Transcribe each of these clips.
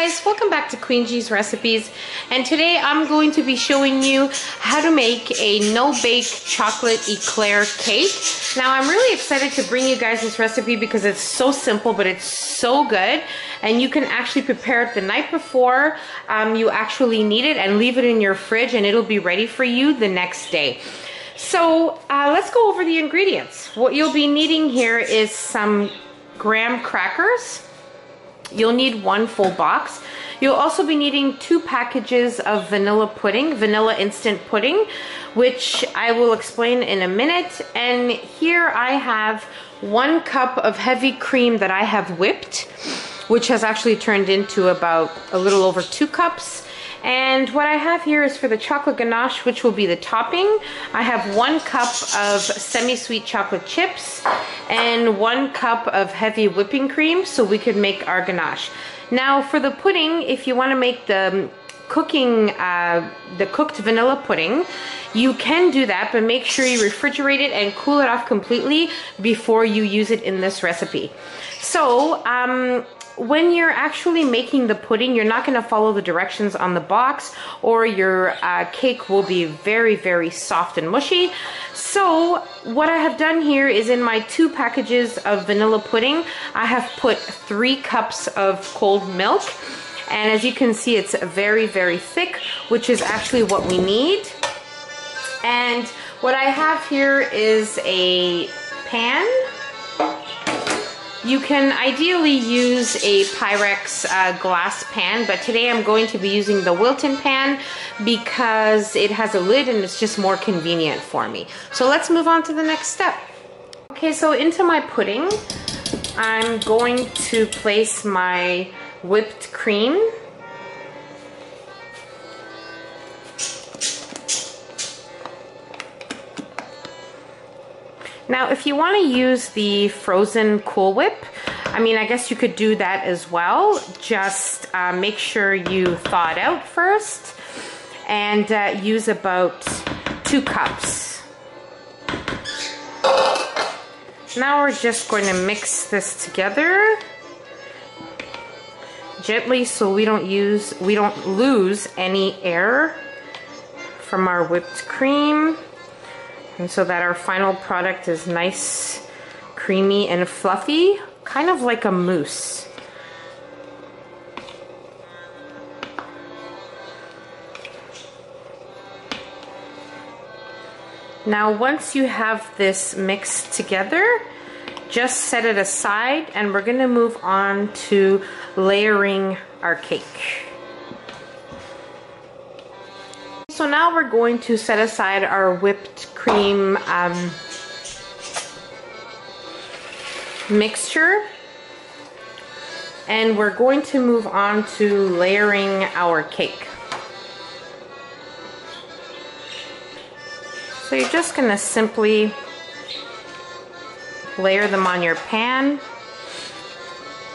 guys, welcome back to Queen G's Recipes, and today I'm going to be showing you how to make a no-bake chocolate eclair cake. Now I'm really excited to bring you guys this recipe because it's so simple but it's so good, and you can actually prepare it the night before you actually need it and leave it in your fridge and it'll be ready for you the next day. So let's go over the ingredients. What you'll be needing here is some graham crackers. You'll need 1 full box. You'll also be needing 2 packages of vanilla pudding, vanilla instant pudding, which I will explain in a minute. And here I have 1 cup of heavy cream that I have whipped, which has actually turned into about a little over 2 cups. And what I have here is for the chocolate ganache, which will be the topping. I have 1 cup of semi-sweet chocolate chips and 1 cup of heavy whipping cream so we could make our ganache. Now for the pudding, if you want to make the cooked vanilla pudding, you can do that, but make sure you refrigerate it and cool it off completely before you use it in this recipe. So when you're actually making the pudding, you're not going to follow the directions on the box or your cake will be very, very soft and mushy. So what I have done here is in my 2 packages of vanilla pudding, I have put 3 cups of cold milk. And as you can see, it's very, very thick, which is actually what we need. And what I have here is a pan. You can ideally use a Pyrex glass pan, but today I'm going to be using the Wilton pan because it has a lid and it's just more convenient for me. So let's move on to the next step. Okay, so into my pudding, I'm going to place my whipped cream. Now, if you want to use the frozen Cool Whip, I mean, I guess you could do that as well. Just make sure you thaw it out first and use about 2 cups. Now we're just going to mix this together gently so we don't lose any air from our whipped cream. And so that our final product is nice, creamy, and fluffy, kind of like a mousse. Now, once you have this mixed together, just set it aside, and we're going to move on to layering our cake. So now we're going to set aside our whipped cream mixture, and we're going to move on to layering our cake. So you're just going to simply layer them on your pan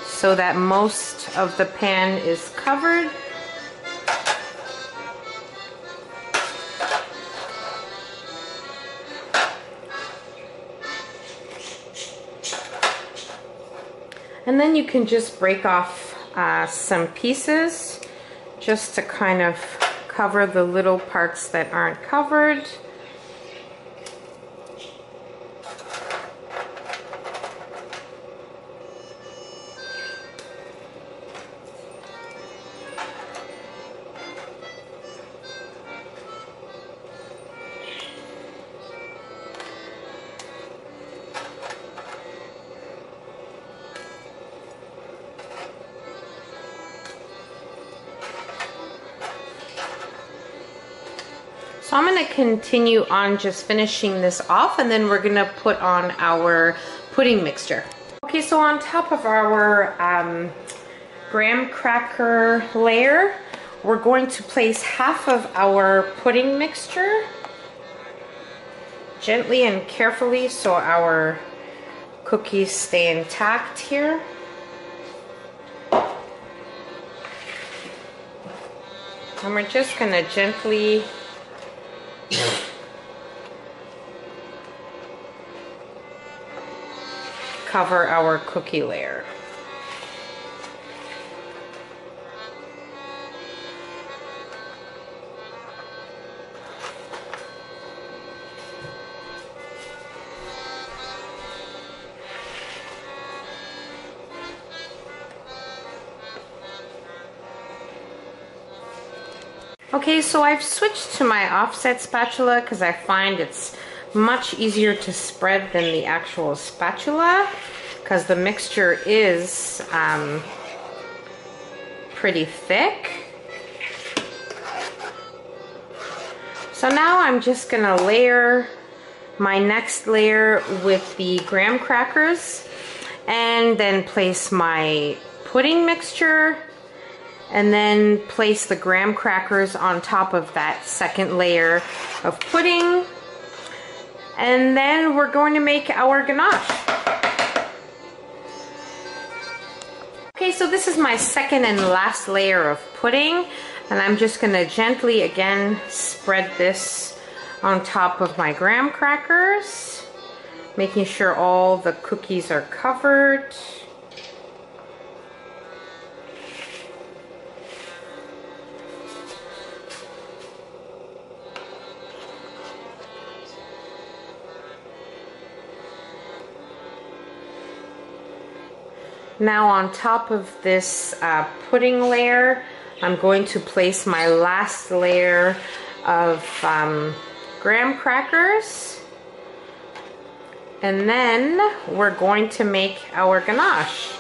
so that most of the pan is covered. And then you can just break off some pieces just to kind of cover the little parts that aren't covered. So I'm going to continue on just finishing this off, and then we're going to put on our pudding mixture. Okay, so on top of our graham cracker layer, we're going to place half of our pudding mixture gently and carefully so our cookies stay intact here. And we're just going to gently cover our cookie layer. Okay, so I've switched to my offset spatula because I find it's much easier to spread than the actual spatula because the mixture is pretty thick. So now I'm just gonna layer my next layer with the graham crackers and then place my pudding mixture and then place the graham crackers on top of that second layer of pudding. And then we're going to make our ganache. Okay, so this is my second and last layer of pudding, and I'm just going to gently again spread this on top of my graham crackers, making sure all the cookies are covered. Now on top of this pudding layer, I'm going to place my last layer of graham crackers. And then we're going to make our ganache.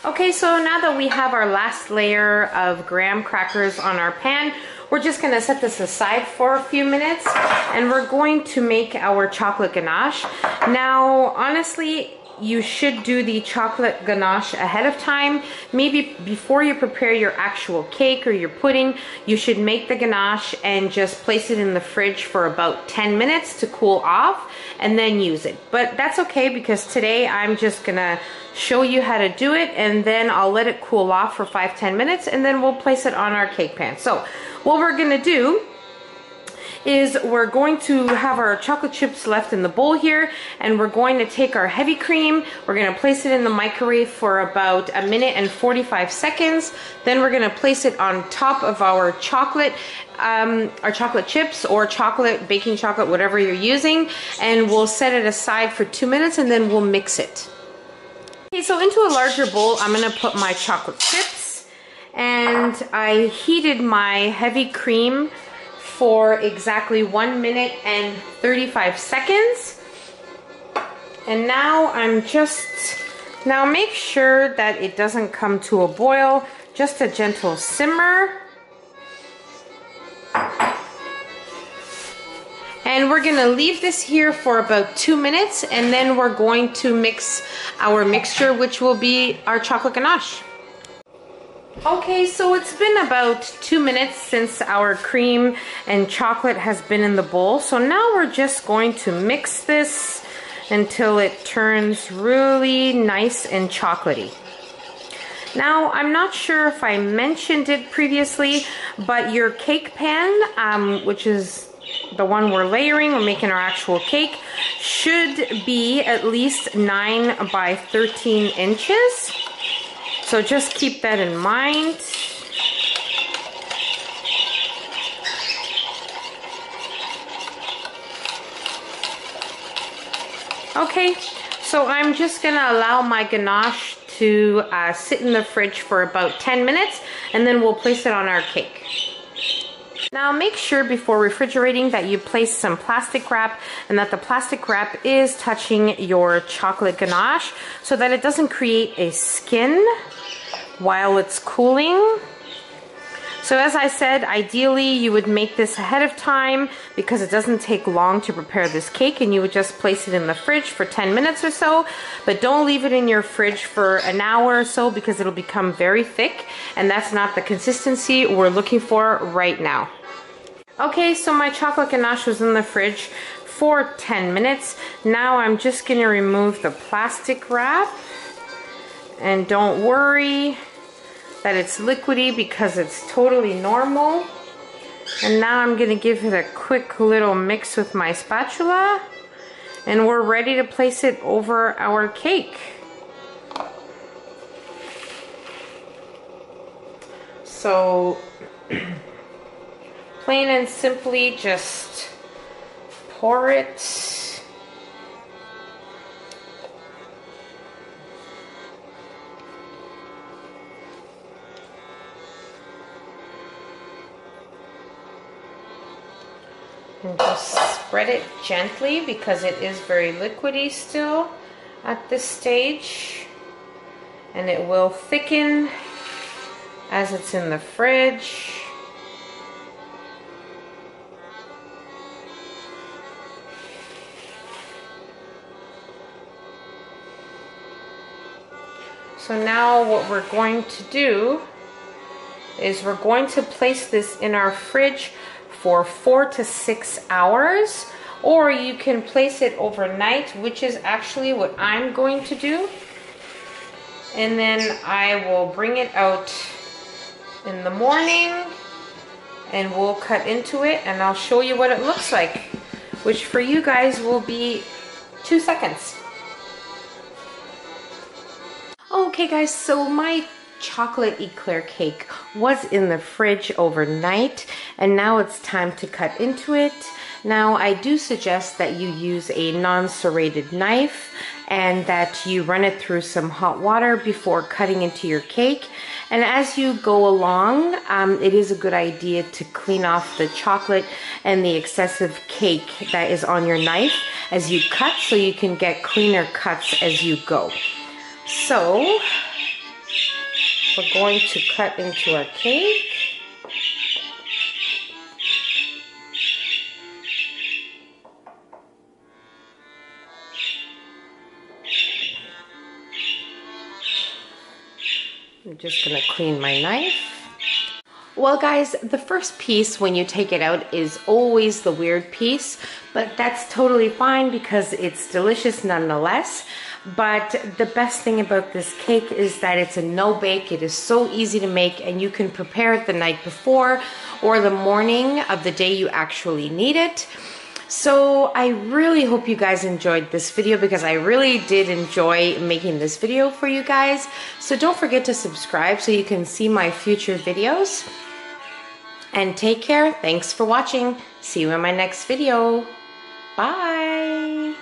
Okay, so now that we have our last layer of graham crackers on our pan, we're just going to set this aside for a few minutes and we're going to make our chocolate ganache. Now, honestly, you should do the chocolate ganache ahead of time. Maybe before you prepare your actual cake or your pudding, you should make the ganache and just place it in the fridge for about 10 minutes to cool off and then use it. But that's okay because today I'm just gonna show you how to do it and then I'll let it cool off for 5-10 minutes and then we'll place it on our cake pan. So what we're gonna do is we're going to have our chocolate chips left in the bowl here and we're going to take our heavy cream, we're going to place it in the microwave for about 1 minute and 45 seconds. Then we're going to place it on top of our chocolate chips or chocolate, baking chocolate, whatever you're using, and we'll set it aside for 2 minutes and then we'll mix it. Okay, so into a larger bowl I'm going to put my chocolate chips and I heated my heavy cream for exactly 1 minute and 35 seconds. And now now make sure that it doesn't come to a boil, just a gentle simmer. And we're gonna leave this here for about 2 minutes and then we're going to mix our mixture, which will be our chocolate ganache. Okay, so it's been about 2 minutes since our cream and chocolate has been in the bowl. So now we're just going to mix this until it turns really nice and chocolatey. Now, I'm not sure if I mentioned it previously, but your cake pan, which is the one we're layering, we're making our actual cake, should be at least 9 by 13 inches. So just keep that in mind. Okay, so I'm just gonna allow my ganache to sit in the fridge for about 10 minutes and then we'll place it on our cake. Now make sure before refrigerating that you place some plastic wrap and that the plastic wrap is touching your chocolate ganache so that it doesn't create a skin while it's cooling. So as I said, ideally you would make this ahead of time because it doesn't take long to prepare this cake and you would just place it in the fridge for 10 minutes or so, but don't leave it in your fridge for an hour or so because it'll become very thick and that's not the consistency we're looking for right now. Okay, so my chocolate ganache was in the fridge for 10 minutes. Now I'm just going to remove the plastic wrap and don't worry that it's liquidy because it's totally normal. And now I'm going to give it a quick little mix with my spatula and we're ready to place it over our cake. So plain and simply just pour it. And just spread it gently because it is very liquidy still at this stage. And it will thicken as it's in the fridge. So now what we're going to do is we're going to place this in our fridge for 4 to 6 hours, or you can place it overnight, which is actually what I'm going to do. And then I will bring it out in the morning and we'll cut into it and I'll show you what it looks like, which for you guys will be 2 seconds. Okay guys, so my chocolate eclair cake was in the fridge overnight and now it's time to cut into it. Now I do suggest that you use a non-serrated knife and that you run it through some hot water before cutting into your cake. And as you go along, it is a good idea to clean off the chocolate and the excessive cake that is on your knife as you cut, so you can get cleaner cuts as you go. So we're going to cut into our cake. I'm just gonna clean my knife. Well guys, the first piece when you take it out is always the weird piece, but that's totally fine because it's delicious nonetheless. But the best thing about this cake is that it's a no-bake. It is so easy to make and you can prepare it the night before or the morning of the day you actually need it. So I really hope you guys enjoyed this video because I really did enjoy making this video for you guys. So don't forget to subscribe so you can see my future videos. And take care. Thanks for watching. See you in my next video. Bye.